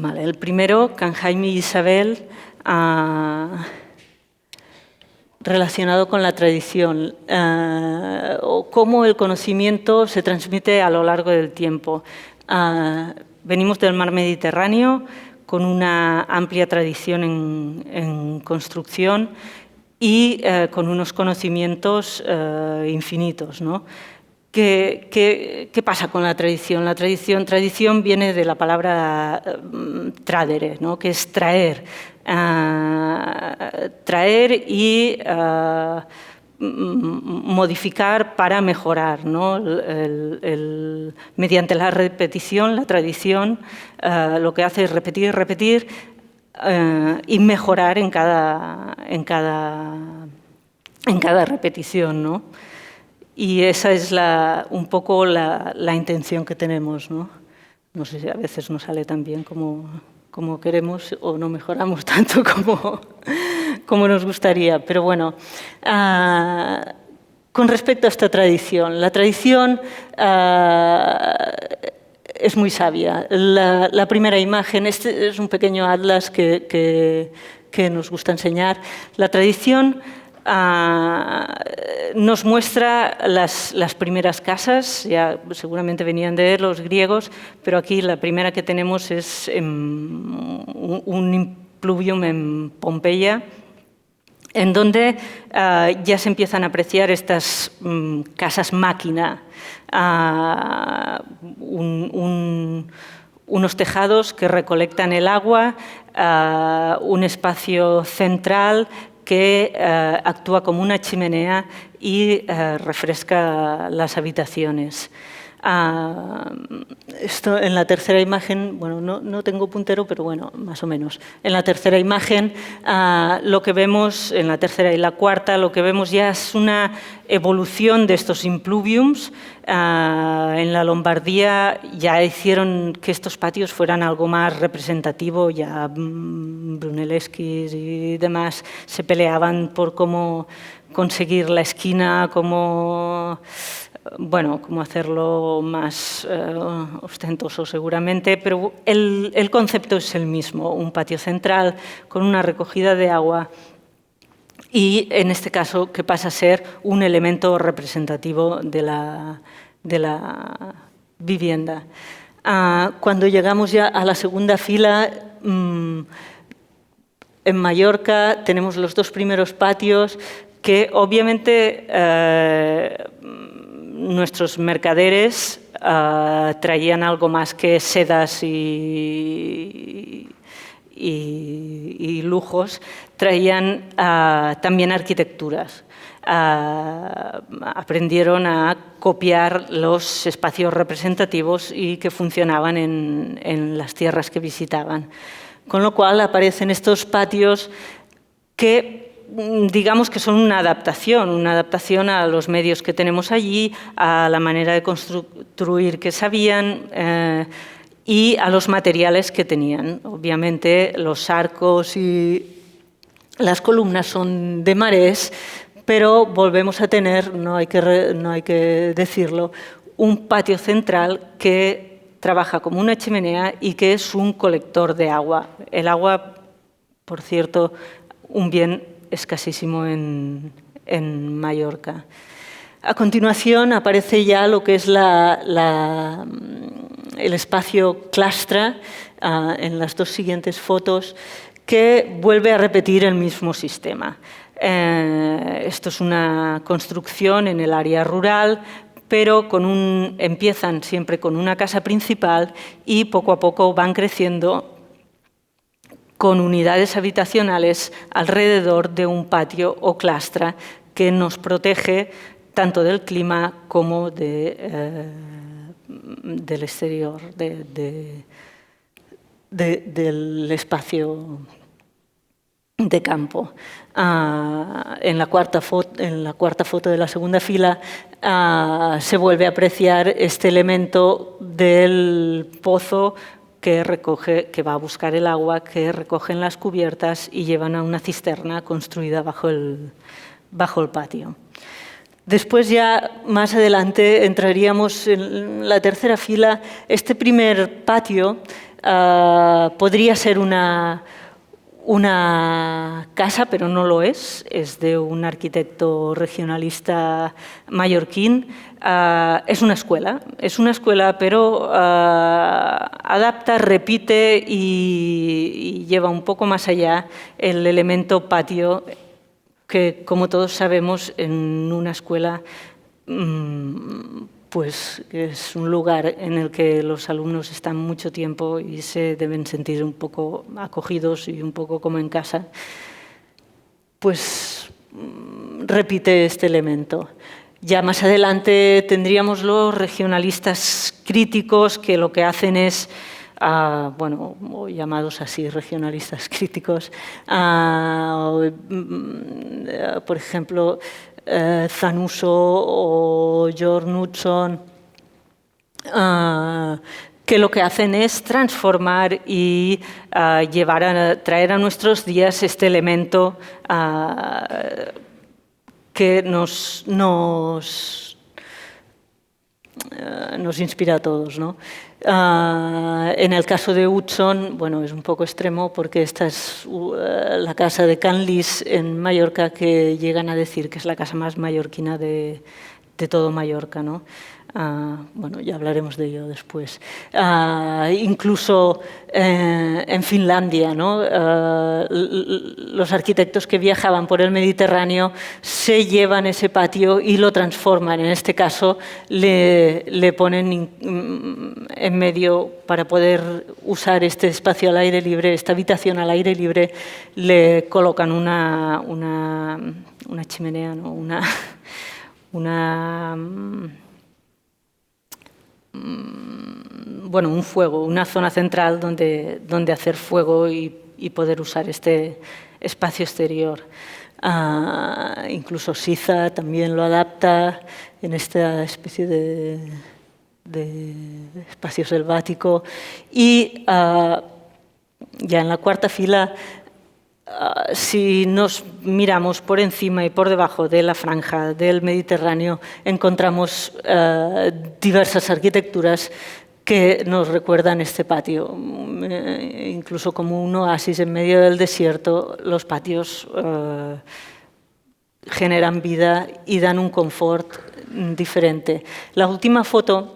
Vale, el primero, Can Jaime y Isabel, relacionado con la tradición, o cómo el conocimiento se transmite a lo largo del tiempo. Venimos del mar Mediterráneo con una amplia tradición en construcción y con unos conocimientos infinitos, ¿no? ¿Qué pasa con la tradición? La tradición viene de la palabra tradere, ¿no? Que es traer. Traer y modificar para mejorar, ¿no? Mediante la repetición, la tradición lo que hace es repetir y mejorar en cada repetición, ¿no? Y esa es un poco la intención que tenemos, ¿no? No sé si a veces no sale tan bien como queremos o no mejoramos tanto como nos gustaría. Pero bueno, con respecto a esta tradición, la tradición es muy sabia. La primera imagen, este es un pequeño atlas que nos gusta enseñar. La tradición nos muestra las primeras casas, ya seguramente venían de los griegos, pero aquí la primera que tenemos es un impluvium en Pompeya, en donde ya se empiezan a apreciar estas casas máquina, unos tejados que recolectan el agua, un espacio central que actúa como una chimenea y refresca las habitaciones. Esto en la tercera imagen, bueno, no tengo puntero, pero bueno, más o menos. En la tercera imagen, lo que vemos, en la tercera y la cuarta, lo que vemos ya es una evolución de estos impluviums. En la Lombardía ya hicieron que estos patios fueran algo más representativo, ya Brunelleschi y demás se peleaban por cómo conseguir la esquina, cómo hacerlo más ostentoso seguramente, pero el concepto es el mismo, un patio central con una recogida de agua y, en este caso, que pasa a ser un elemento representativo de la vivienda. Cuando llegamos ya a la segunda fila, en Mallorca tenemos los dos primeros patios que, obviamente, nuestros mercaderes traían algo más que sedas y lujos, traían también arquitecturas. Aprendieron a copiar los espacios representativos y que funcionaban en las tierras que visitaban. Con lo cual aparecen estos patios que digamos que son una adaptación a los medios que tenemos allí, a la manera de construir que sabían y a los materiales que tenían. Obviamente los arcos y las columnas son de marés, pero volvemos a tener, no hay que decirlo, un patio central que trabaja como una chimenea y que es un colector de agua. El agua, por cierto, un bien escasísimo en Mallorca. A continuación aparece ya lo que es el espacio clastra en las dos siguientes fotos, que vuelve a repetir el mismo sistema. Esto es una construcción en el área rural, pero empiezan siempre con una casa principal y poco a poco van creciendo con unidades habitacionales alrededor de un patio o clastra que nos protege tanto del clima como del exterior, del espacio de campo. En la cuarta foto de la segunda fila se vuelve a apreciar este elemento del pozo que va a buscar el agua, que recogen las cubiertas y llevan a una cisterna construida bajo el patio. Después ya más adelante entraríamos en la tercera fila. Este primer patio podría ser una casa, pero no lo es de un arquitecto regionalista mallorquín. Es una escuela, pero adapta, repite y lleva un poco más allá el elemento patio, que, como todos sabemos, en una escuela pues es un lugar en el que los alumnos están mucho tiempo y se deben sentir un poco acogidos y un poco como en casa, pues repite este elemento. Ya más adelante tendríamos los regionalistas críticos, que lo que hacen es, bueno, llamados así regionalistas críticos, por ejemplo, Zanuso o Georg Knudson, que lo que hacen es transformar y traer a nuestros días este elemento que nos inspira a todos, ¿no? En el caso de Utzon, bueno, es un poco extremo porque esta es la casa de Can Lis en Mallorca, que llegan a decir que es la casa más mallorquina de todo Mallorca, ¿no? Bueno, ya hablaremos de ello después. Incluso en Finlandia, ¿no? Los arquitectos que viajaban por el Mediterráneo se llevan ese patio y lo transforman. En este caso, le ponen en medio, para poder usar este espacio al aire libre, esta habitación al aire libre, le colocan una chimenea, ¿no? Bueno, un fuego, una zona central donde hacer fuego y poder usar este espacio exterior. Incluso Siza también lo adapta en esta especie de espacio selvático. Y ya en la cuarta fila, si nos miramos por encima y por debajo de la franja del Mediterráneo, encontramos diversas arquitecturas que nos recuerdan este patio. Incluso como un oasis en medio del desierto, los patios generan vida y dan un confort diferente. La última foto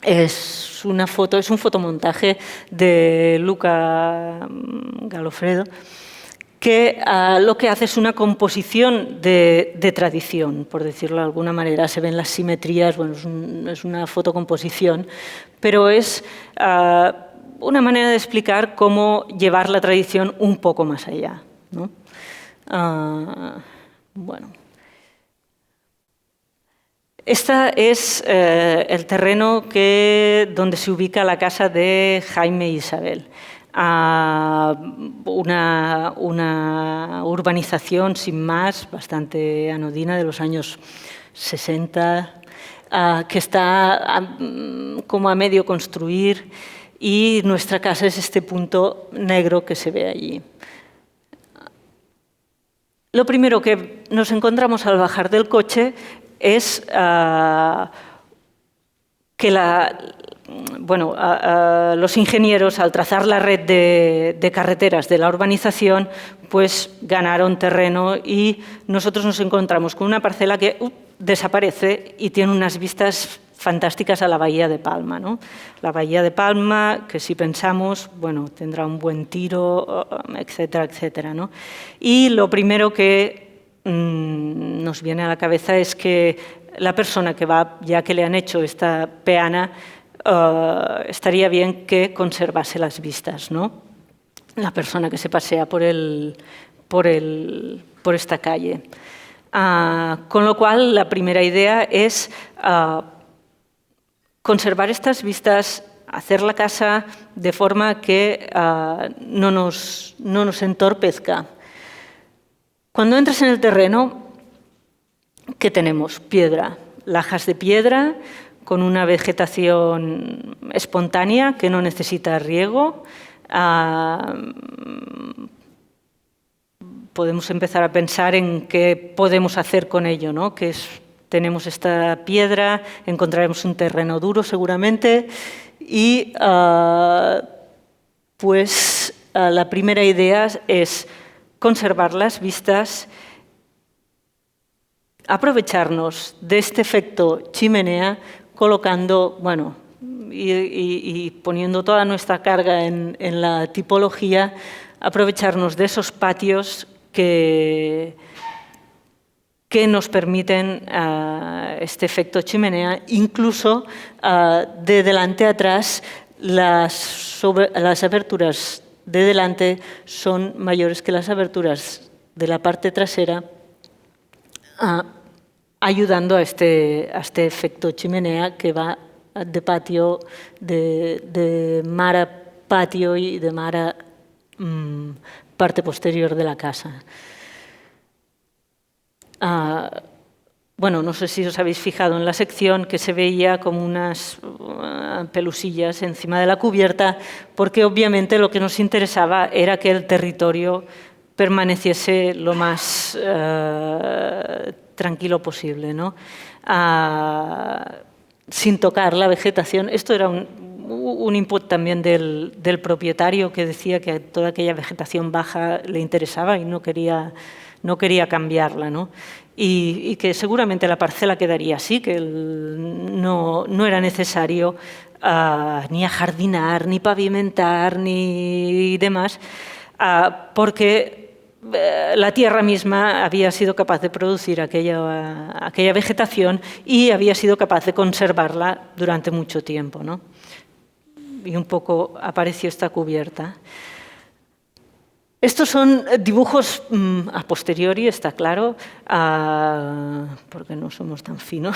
es un fotomontaje de Luca Galofredo, que lo que hace es una composición de tradición, por decirlo de alguna manera. Se ven las simetrías, bueno, es una fotocomposición, pero es una manera de explicar cómo llevar la tradición un poco más allá, ¿no? Bueno. Este es el terreno donde se ubica la casa de Jaime e Isabel. Una urbanización sin más, bastante anodina, de los años 60, que está como a medio construir, y nuestra casa es este punto negro que se ve allí. Lo primero que nos encontramos al bajar del coche es que los ingenieros, al trazar la red de carreteras de la urbanización, pues ganaron terreno, y nosotros nos encontramos con una parcela que desaparece y tiene unas vistas fantásticas a la Bahía de Palma, ¿no? La Bahía de Palma, que si pensamos, bueno, tendrá un buen tiro, etcétera, etcétera, ¿no? Y lo primero que nos viene a la cabeza es que la persona que va, ya que le han hecho esta peana, estaría bien que conservase las vistas, ¿no? La persona que se pasea por esta calle. Con lo cual, la primera idea es conservar estas vistas, hacer la casa de forma que no nos entorpezca. Cuando entras en el terreno, ¿qué tenemos? Piedra, lajas de piedra, con una vegetación espontánea que no necesita riego. Podemos empezar a pensar en qué podemos hacer con ello, ¿no? Que es tenemos esta piedra, encontraremos un terreno duro seguramente y pues la primera idea es conservar las vistas, aprovecharnos de este efecto chimenea colocando, bueno, y poniendo toda nuestra carga en la tipología, aprovecharnos de esos patios que nos permiten este efecto chimenea, incluso de delante a atrás, las aberturas de delante son mayores que las aberturas de la parte trasera, ayudando a este efecto chimenea que va de patio, de mara patio y de mara parte posterior de la casa. Bueno, no sé si os habéis fijado en la sección que se veía como unas pelusillas encima de la cubierta, porque obviamente lo que nos interesaba era que el territorio permaneciese lo más tranquilo posible, ¿no? Sin tocar la vegetación. Esto era un input también del propietario, que decía que toda aquella vegetación baja le interesaba y no quería cambiarla, ¿no? Y que seguramente la parcela quedaría así, que no era necesario ni ajardinar, ni pavimentar, ni demás, porque la tierra misma había sido capaz de producir aquella vegetación y había sido capaz de conservarla durante mucho tiempo, ¿no? Y un poco apareció esta cubierta. Estos son dibujos a posteriori, está claro, porque no somos tan finos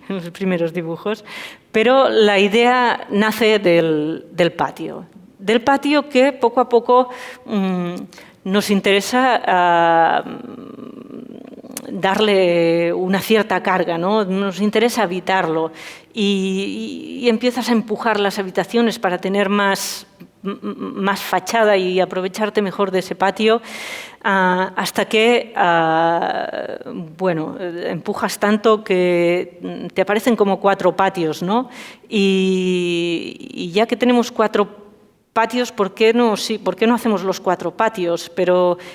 en los primeros dibujos, pero la idea nace del patio. Del patio que poco a poco nos interesa darle una cierta carga, ¿no? Nos interesa habitarlo y empiezas a empujar las habitaciones para tener más fachada y aprovecharte mejor de ese patio, hasta que, bueno, empujas tanto que te aparecen como 4 patios, ¿no? Y ya que tenemos 4 patios, ¿por qué no hacemos los 4 patios?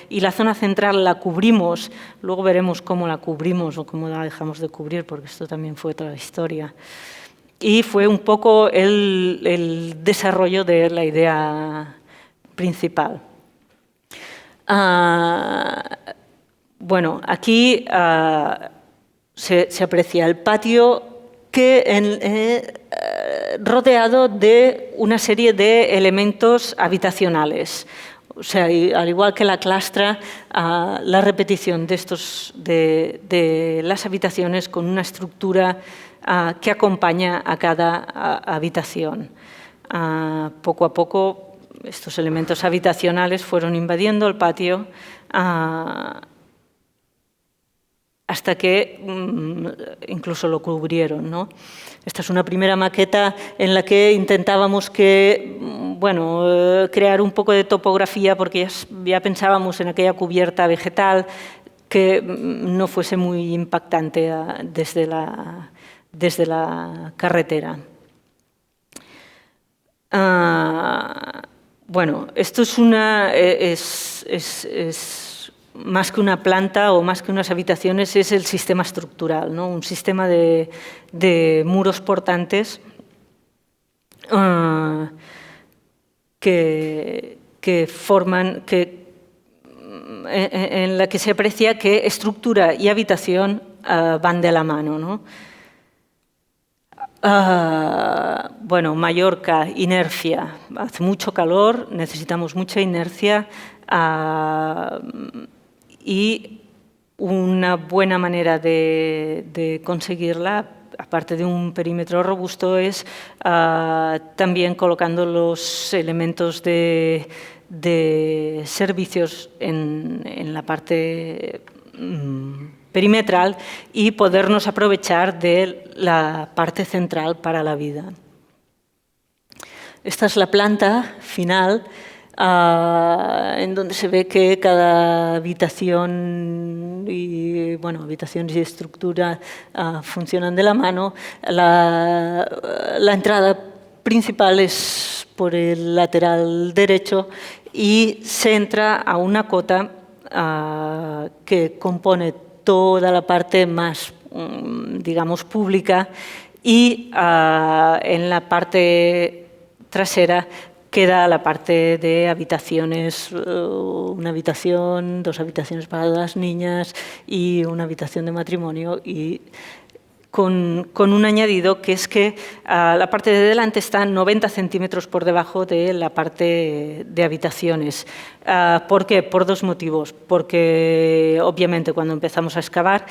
Y la zona central la cubrimos, luego veremos cómo la cubrimos o cómo la dejamos de cubrir, porque esto también fue otra historia. Y fue un poco el desarrollo de la idea principal. Bueno, aquí se aprecia el patio rodeado de una serie de elementos habitacionales. O sea, al igual que la clastra, la repetición de las habitaciones con una estructura que acompaña a cada habitación. Poco a poco, estos elementos habitacionales fueron invadiendo el patio hasta que incluso lo cubrieron, ¿no? Esta es una primera maqueta en la que intentábamos crear un poco de topografía, porque ya pensábamos en aquella cubierta vegetal que no fuese muy impactante desde la carretera. Bueno, esto es más que una planta o más que unas habitaciones, es el sistema estructural, ¿no? Un sistema de muros portantes en la que se aprecia que estructura y habitación van de la mano, ¿no? Bueno, Mallorca, inercia. Hace mucho calor, necesitamos mucha inercia y una buena manera de conseguirla, aparte de un perímetro robusto, es también colocando los elementos de servicios en la parte perimetral y podernos aprovechar de la parte central para la vida. Esta es la planta final, en donde se ve que cada habitación y bueno, habitaciones y estructura funcionan de la mano. La entrada principal es por el lateral derecho y se entra a una cota que compone toda la parte más, digamos, pública, y en la parte trasera queda la parte de habitaciones, una habitación, 2 habitaciones para las niñas y una habitación de matrimonio, y con un añadido que es que la parte de delante está 90 centímetros por debajo de la parte de habitaciones. ¿Por qué? Por 2 motivos. Porque obviamente cuando empezamos a excavar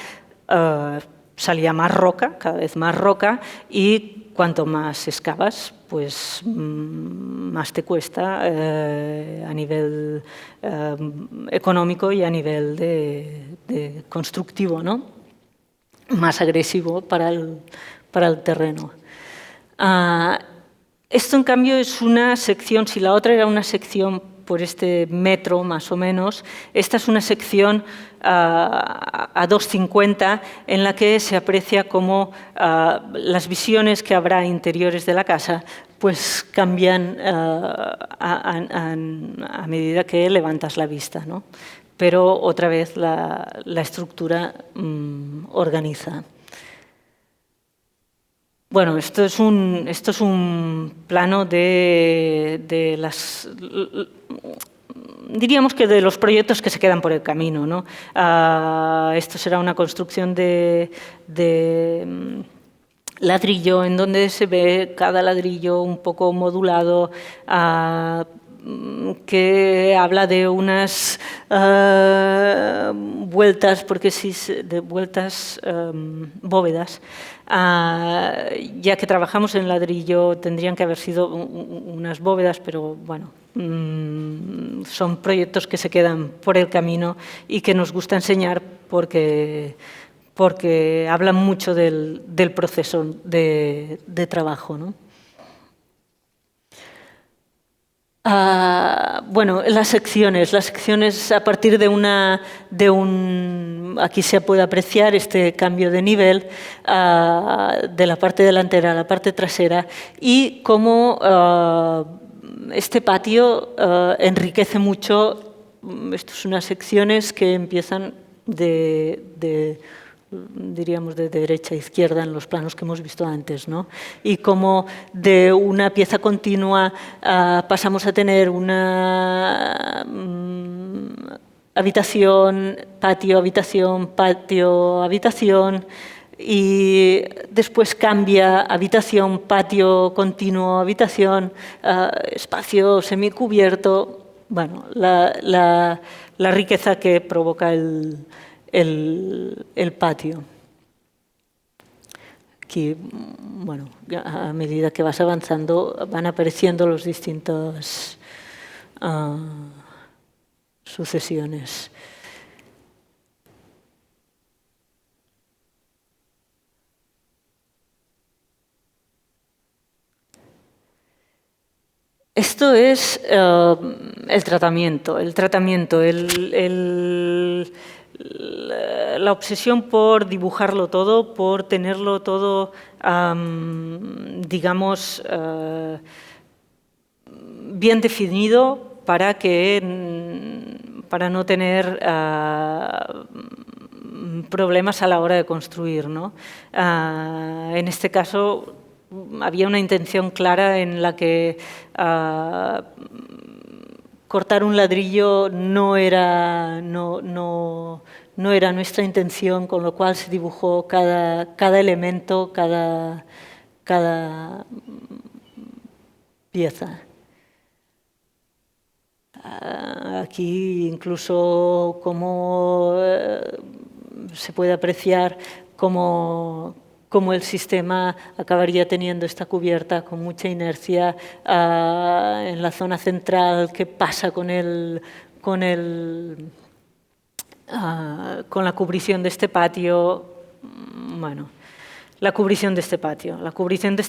salía más roca, cada vez más roca, y cuanto más excavas, pues más te cuesta a nivel económico y a nivel de constructivo, ¿no? Más agresivo para el terreno. Esto, en cambio, es una sección, si la otra era una sección por este metro, más o menos, esta es una sección a 2,50 en la que se aprecia cómo las visiones que habrá interiores de la casa pues cambian a medida que levantas la vista, ¿no? Pero otra vez la estructura organiza. Bueno, esto es un plano de las... Diríamos que de los proyectos que se quedan por el camino, ¿no? Esto será una construcción de ladrillo, en donde se ve cada ladrillo un poco modulado, que habla de unas vueltas, porque sí, de vueltas bóvedas. Ya que trabajamos en ladrillo, tendrían que haber sido unas bóvedas, pero bueno, son proyectos que se quedan por el camino y que nos gusta enseñar porque hablan mucho del proceso de trabajo, ¿no? Bueno, las secciones a partir aquí se puede apreciar este cambio de nivel de la parte delantera a la parte trasera, y cómo este patio enriquece mucho. Estas son unas secciones que empiezan diríamos de derecha a izquierda en los planos que hemos visto antes, ¿no? Y como de una pieza continua pasamos a tener una habitación, patio, habitación, patio, habitación, y después cambia habitación, patio, continuo, habitación, espacio semicubierto. Bueno, la riqueza que provoca el patio. Aquí, bueno, a medida que vas avanzando van apareciendo las distintas sucesiones. Esto es el tratamiento. La obsesión por dibujarlo todo, por tenerlo todo, digamos, bien definido para no tener problemas a la hora de construir, ¿no? En este caso había una intención clara en la que cortar un ladrillo no era nuestra intención, con lo cual se dibujó cada elemento, cada pieza. Aquí incluso cómo se puede apreciar cómo el sistema acabaría teniendo esta cubierta con mucha inercia en la zona central. ¿Qué pasa con la cubrición de este patio? Bueno, la cubrición de este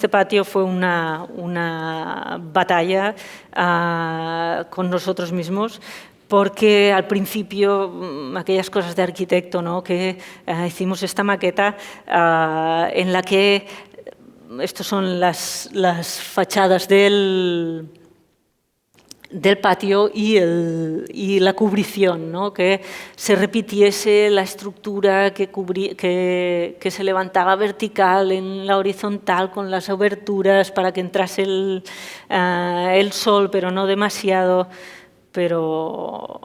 patio fue una batalla con nosotros mismos, porque al principio aquellas cosas de arquitecto, ¿no? Que hicimos esta maqueta en la que estas son las fachadas del patio y la cubrición, ¿no? Que se repitiese la estructura que se levantaba vertical en la horizontal con las aberturas para que entrase el sol, pero no demasiado, pero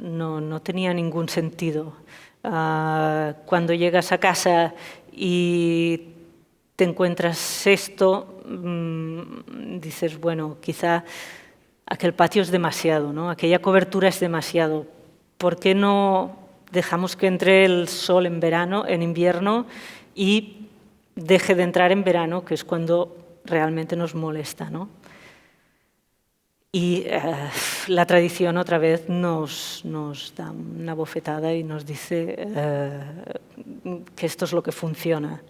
no tenía ningún sentido. Cuando llegas a casa y te encuentras esto, dices, bueno, quizá aquel patio es demasiado, ¿no? Aquella cobertura es demasiado. ¿Por qué no dejamos que entre el sol en invierno, y deje de entrar en verano, que es cuando realmente nos molesta, ¿no? Y la tradición otra vez nos da una bofetada y nos dice que esto es lo que funciona,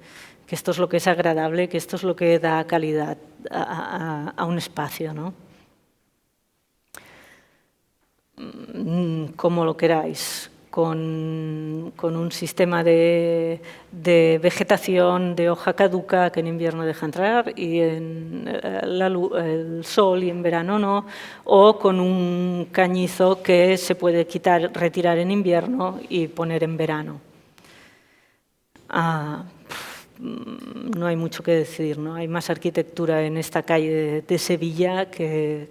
que esto es lo que es agradable, que esto es lo que da calidad a un espacio, ¿no? Como lo queráis, con un sistema de vegetación de hoja caduca que en invierno deja entrar y en el sol y en verano no, o con un cañizo que se puede retirar en invierno y poner en verano. No hay mucho que decir, ¿no? Hay más arquitectura en esta calle de Sevilla que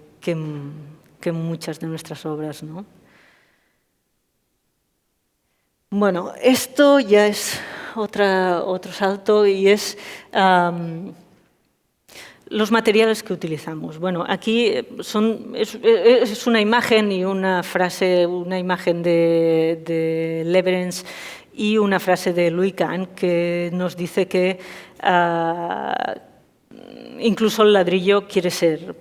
muchas de nuestras obras, ¿no? Bueno, esto ya es otro salto y es los materiales que utilizamos. Bueno, aquí es una imagen y una frase, una imagen de Leverens y una frase de Louis Kahn que nos dice que incluso el ladrillo quiere ser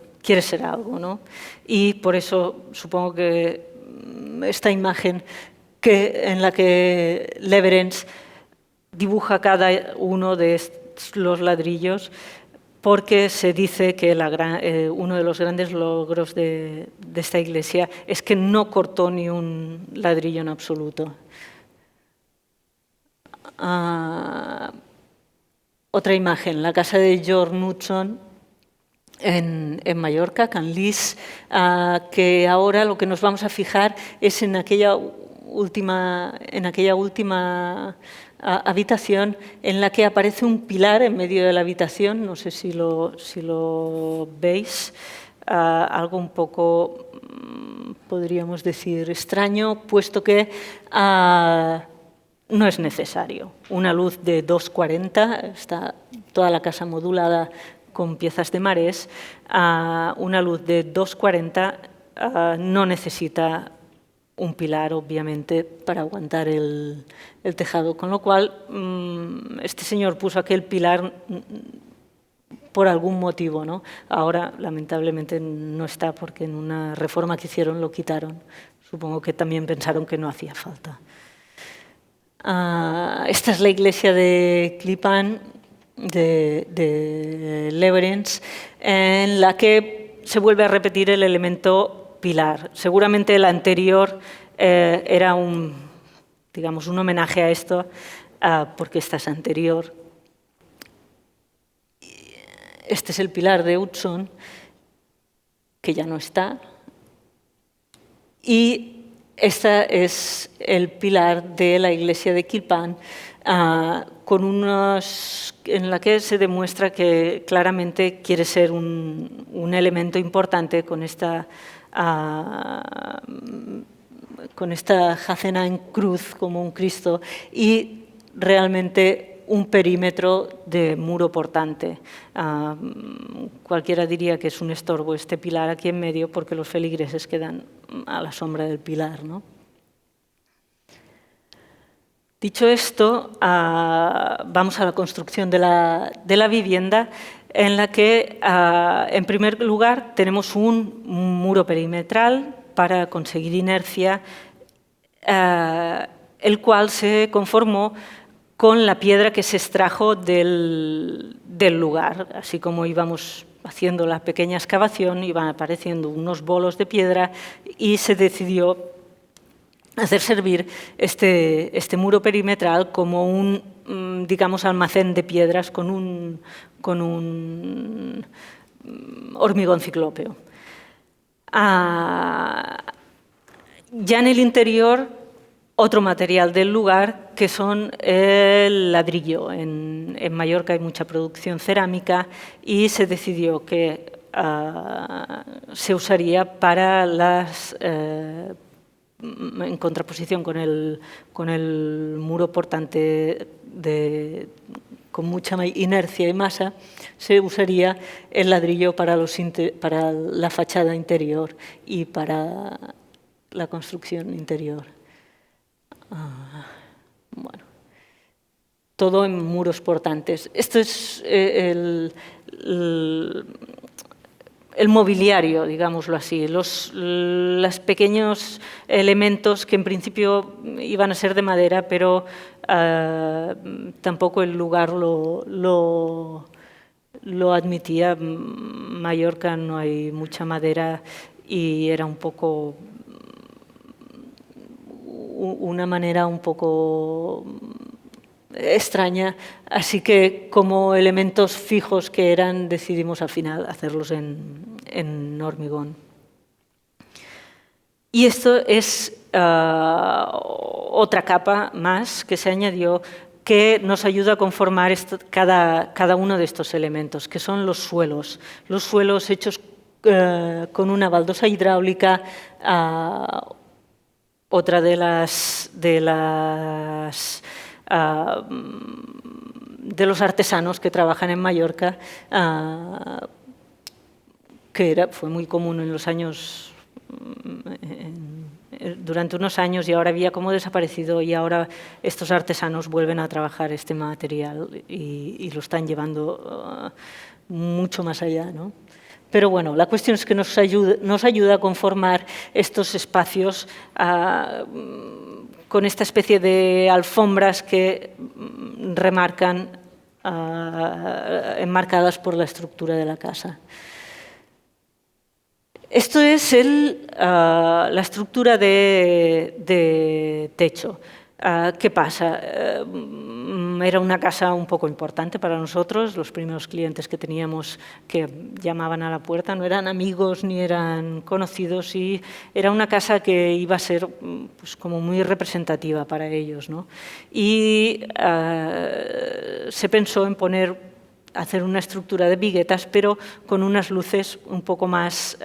algo, ¿no? Y por eso supongo que esta imagen en la que Leverens dibuja cada uno de los ladrillos, porque se dice que uno de los grandes logros de esta iglesia es que no cortó ni un ladrillo en absoluto. Otra imagen, la casa de George Knudson en Mallorca, Can Lis, que ahora lo que nos vamos a fijar es en aquella última habitación en la que aparece un pilar en medio de la habitación, no sé si lo veis, algo un poco, podríamos decir, extraño, puesto que no es necesario. Una luz de 240, está toda la casa modulada con piezas de marés, una luz de 240 no necesita un pilar, obviamente, para aguantar el tejado. Con lo cual, este señor puso aquel pilar por algún motivo, ¿no? Ahora, lamentablemente, no está porque en una reforma que hicieron lo quitaron. Supongo que también pensaron que no hacía falta. Esta es la iglesia de Klippan, de Leverens, en la que se vuelve a repetir el elemento pilar. Seguramente el anterior era un homenaje a esto, porque esta es anterior. Este es el pilar de Utzon, que ya no está. Y este es el pilar de la iglesia de Klippan, en la que se demuestra que claramente quiere ser un elemento importante con esta jacena en cruz como un Cristo y realmente un perímetro de muro portante. Cualquiera diría que es un estorbo este pilar aquí en medio porque los feligreses quedan a la sombra del pilar, ¿no? Dicho esto, vamos a la construcción de la vivienda, en la que, en primer lugar, tenemos un muro perimetral para conseguir inercia, el cual se conformó con la piedra que se extrajo del lugar. Así como íbamos haciendo la pequeña excavación, iban apareciendo unos bolos de piedra y se decidió hacer servir este muro perimetral como un, digamos, almacén de piedras con un hormigón ciclópeo. Ya en el interior, otro material del lugar, que son el ladrillo. En Mallorca hay mucha producción cerámica y se decidió que se usaría para las... en contraposición con el muro portante con mucha inercia y masa, se usaría el ladrillo para la fachada interior y para la construcción interior. Bueno, todo en muros portantes. Esto es el mobiliario, digámoslo así, los pequeños elementos que en principio iban a ser de madera, pero tampoco el lugar lo admitía. En Mallorca no hay mucha madera y era un poco una manera un poco extraña, así que como elementos fijos que eran, decidimos al final hacerlos en hormigón. Y esto es otra capa más que se añadió que nos ayuda a conformar cada uno de estos elementos, que son los suelos. Los suelos hechos con una baldosa hidráulica, otra de los artesanos que trabajan en Mallorca, que fue muy común en los años, durante unos años, y ahora había como desaparecido, y ahora estos artesanos vuelven a trabajar este material y lo están llevando mucho más allá, ¿no? Pero bueno, la cuestión es que nos ayuda a conformar estos espacios con esta especie de alfombras que remarcan, enmarcadas por la estructura de la casa. Esto es la estructura de techo. ¿Qué pasa? Era una casa un poco importante para nosotros. Los primeros clientes que teníamos que llamaban a la puerta no eran amigos ni eran conocidos, y era una casa que iba a ser pues, como muy representativa para ellos, ¿no? Y se pensó en hacer una estructura de viguetas, pero con unas luces un poco más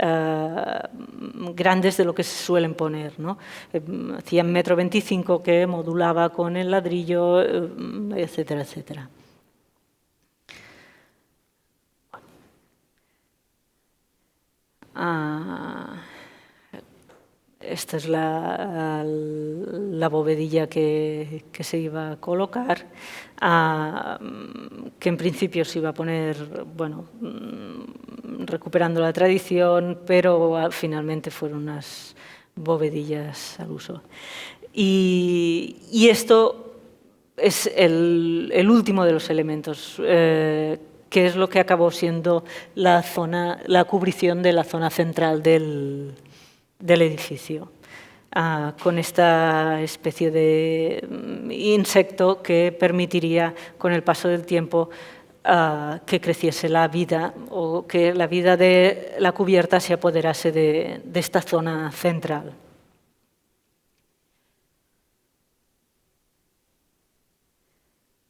grandes de lo que se suelen poner, ¿no? Hacían 1,25 m que modulaba con el ladrillo, etcétera, etcétera. Esta es la bovedilla que se iba a colocar, que en principio se iba a poner, bueno, recuperando la tradición, pero finalmente fueron unas bovedillas al uso. Y esto es el último de los elementos, que es lo que acabó siendo la cubrición de la zona central del edificio, con esta especie de insecto que permitiría, con el paso del tiempo, que creciese la vida, o que la vida de la cubierta se apoderase de esta zona central.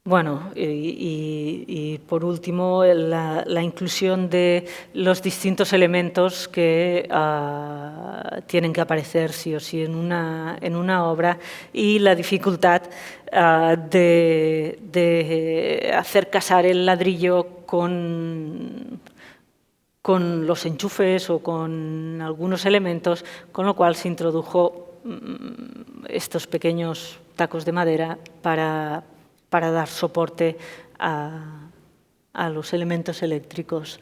Bueno, y por último, la inclusión de los distintos elementos que tienen que aparecer sí o sí en una obra, y la dificultad de hacer casar el ladrillo con los enchufes o con algunos elementos, con lo cual se introdujo estos pequeños tacos de madera para dar soporte a los elementos eléctricos.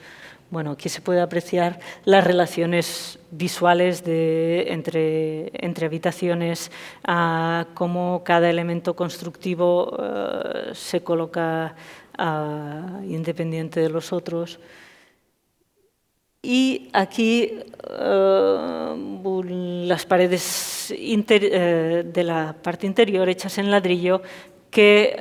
Bueno, aquí se puede apreciar las relaciones visuales entre habitaciones, cómo cada elemento constructivo se coloca independiente de los otros. Y aquí las paredes de la parte interior hechas en ladrillo que,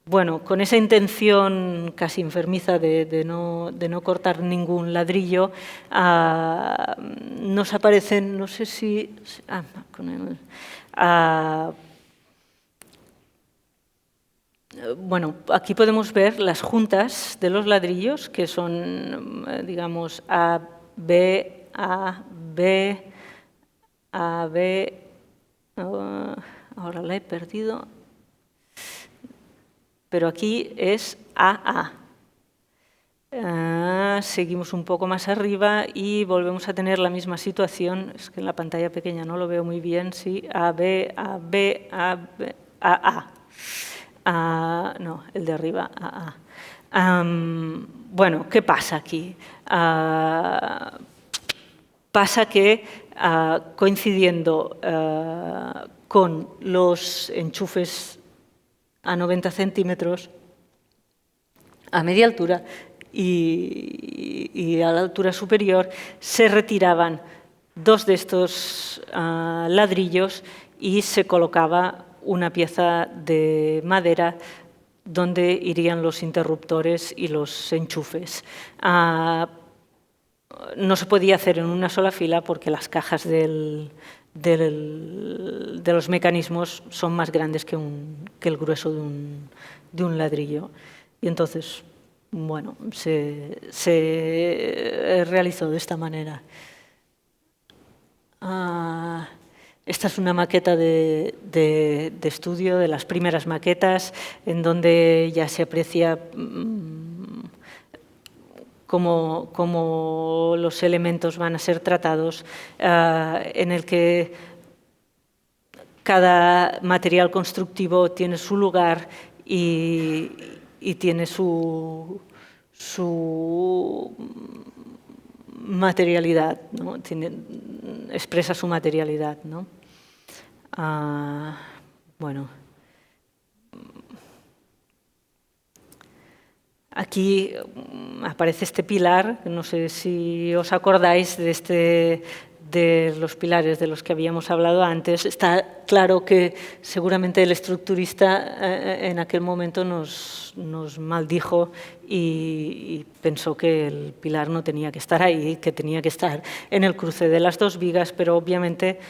bueno, con esa intención casi enfermiza de no cortar ningún ladrillo, nos aparecen, no sé si... bueno, aquí podemos ver las juntas de los ladrillos, que son, digamos, A, B, A, B, A, B... ahora la he perdido. Pero aquí es AA. Seguimos un poco más arriba y volvemos a tener la misma situación. Es que en la pantalla pequeña no lo veo muy bien. Sí, AB, AB, AB, AA. No, el de arriba, AA. Bueno, ¿qué pasa aquí? Pasa que, coincidiendo con los enchufes a 90 centímetros, a media altura y a la altura superior, se retiraban dos de estos ladrillos y se colocaba una pieza de madera donde irían los interruptores y los enchufes. No se podía hacer en una sola fila porque las cajas de los mecanismos son más grandes que el grueso de un ladrillo. Y entonces, bueno, se realizó de esta manera. Esta es una maqueta de estudio, de las primeras maquetas, en donde ya se aprecia cómo los elementos van a ser tratados, en el que cada material constructivo tiene su lugar y tiene su materialidad, ¿no? Expresa su materialidad, ¿no? Bueno. Aquí aparece este pilar, no sé si os acordáis de los pilares de los que habíamos hablado antes. Está claro que seguramente el estructurista en aquel momento nos maldijo y pensó que el pilar no tenía que estar ahí, que tenía que estar en el cruce de las dos vigas, pero obviamente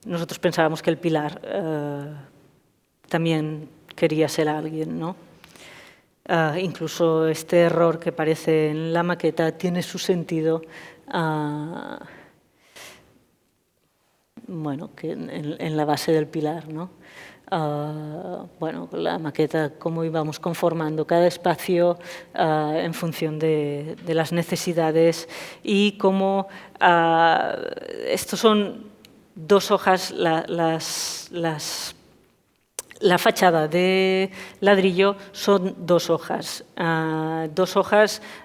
nosotros pensábamos que el pilar también quería ser alguien, ¿no? Incluso este error que aparece en la maqueta tiene su sentido, bueno, que en la base del pilar, ¿no? Bueno, la maqueta, cómo íbamos conformando cada espacio en función de las necesidades y cómo estos son dos hojas, la fachada de ladrillo son dos hojas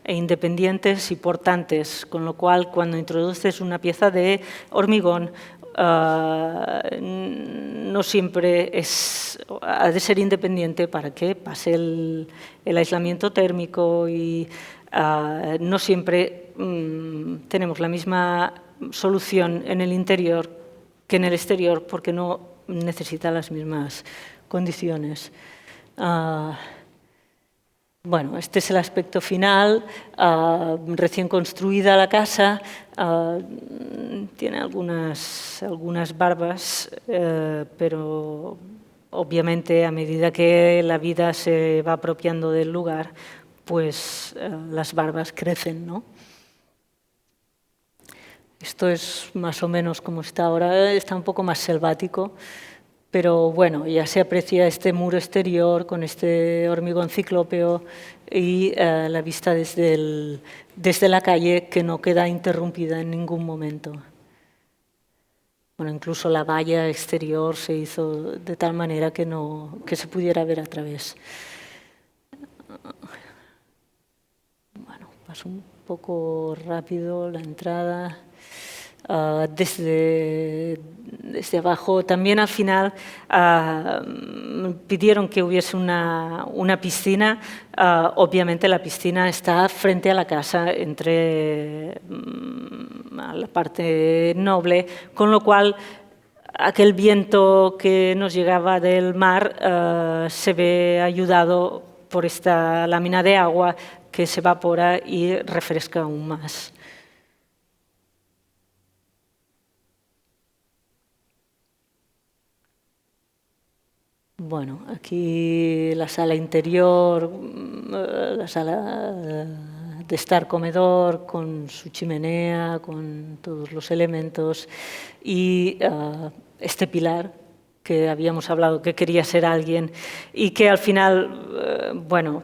independientes y portantes, con lo cual cuando introduces una pieza de hormigón no siempre ha de ser independiente para que pase el aislamiento térmico y no siempre tenemos la misma solución en el interior que en el exterior porque no necesita las mismas condiciones. Bueno, este es el aspecto final, recién construida la casa, tiene algunas barbas, pero obviamente a medida que la vida se va apropiando del lugar, pues las barbas crecen, ¿no? Esto es más o menos como está ahora, está un poco más selvático. Pero bueno, ya se aprecia este muro exterior con este hormigón ciclópeo y la vista desde la calle que no queda interrumpida en ningún momento. Bueno, incluso la valla exterior se hizo de tal manera que se pudiera ver a través. Bueno, paso un poco rápido la entrada. desde abajo. También al final pidieron que hubiese una piscina. Obviamente la piscina está frente a la casa, entre a la parte noble, con lo cual aquel viento que nos llegaba del mar se ve ayudado por esta lámina de agua que se evapora y refresca aún más. Bueno, aquí la sala interior, la sala de estar comedor, con su chimenea, con todos los elementos, y este pilar que habíamos hablado que quería ser alguien y que al final, bueno,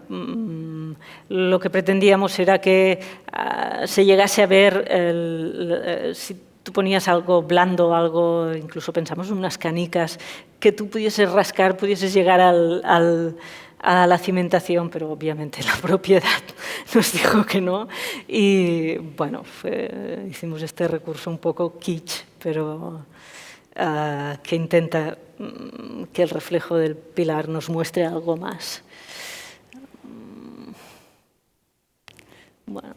lo que pretendíamos era que se llegase a ver si tú ponías algo blando, algo, incluso pensamos en unas canicas, que tú pudieses rascar, pudieses llegar a la cimentación, pero obviamente la propiedad nos dijo que no. Y bueno, hicimos este recurso un poco kitsch, pero que intenta que el reflejo del pilar nos muestre algo más. Bueno.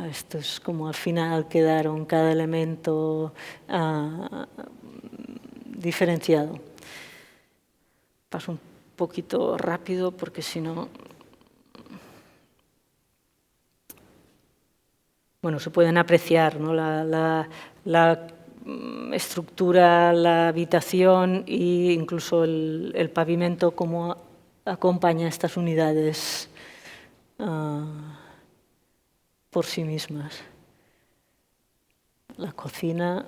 Esto es como al final quedaron cada elemento diferenciado. Paso un poquito rápido porque si no... Bueno, se pueden apreciar, ¿no? la estructura, la habitación e incluso el pavimento, cómo acompaña estas unidades por sí mismas. La cocina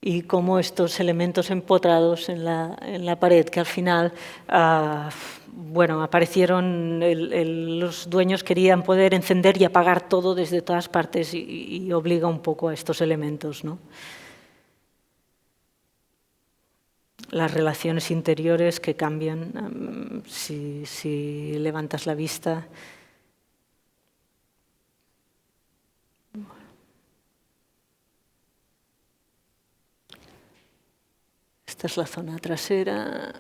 y cómo estos elementos empotrados en la pared, que al final, bueno, aparecieron, los dueños querían poder encender y apagar todo desde todas partes y obliga un poco a estos elementos, ¿no? Las relaciones interiores que cambian si levantas la vista. Esta es la zona trasera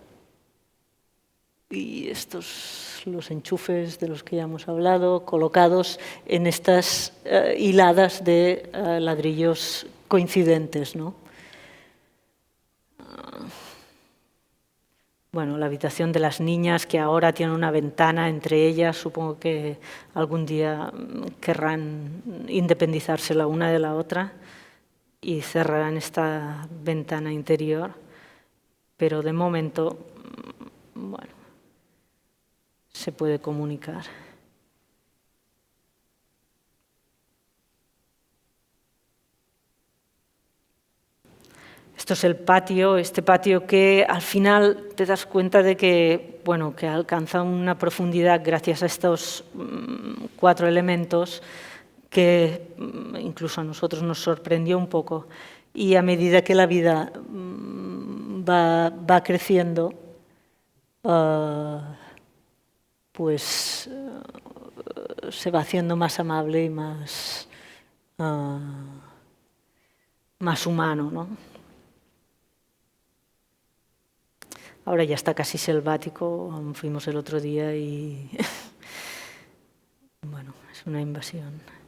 y estos los enchufes de los que ya hemos hablado, colocados en estas hiladas de ladrillos coincidentes, ¿no? Bueno, la habitación de las niñas, que ahora tienen una ventana entre ellas, supongo que algún día querrán independizarse la una de la otra y cerrarán esta ventana interior, pero de momento, bueno, se puede comunicar. Esto es el patio, este patio que al final te das cuenta de que, bueno, que alcanza una profundidad gracias a estos 4 elementos que incluso a nosotros nos sorprendió un poco. Y a medida que la vida va creciendo, pues se va haciendo más amable y más humano, ¿no? Ahora ya está casi selvático, fuimos el otro día y bueno, es una invasión.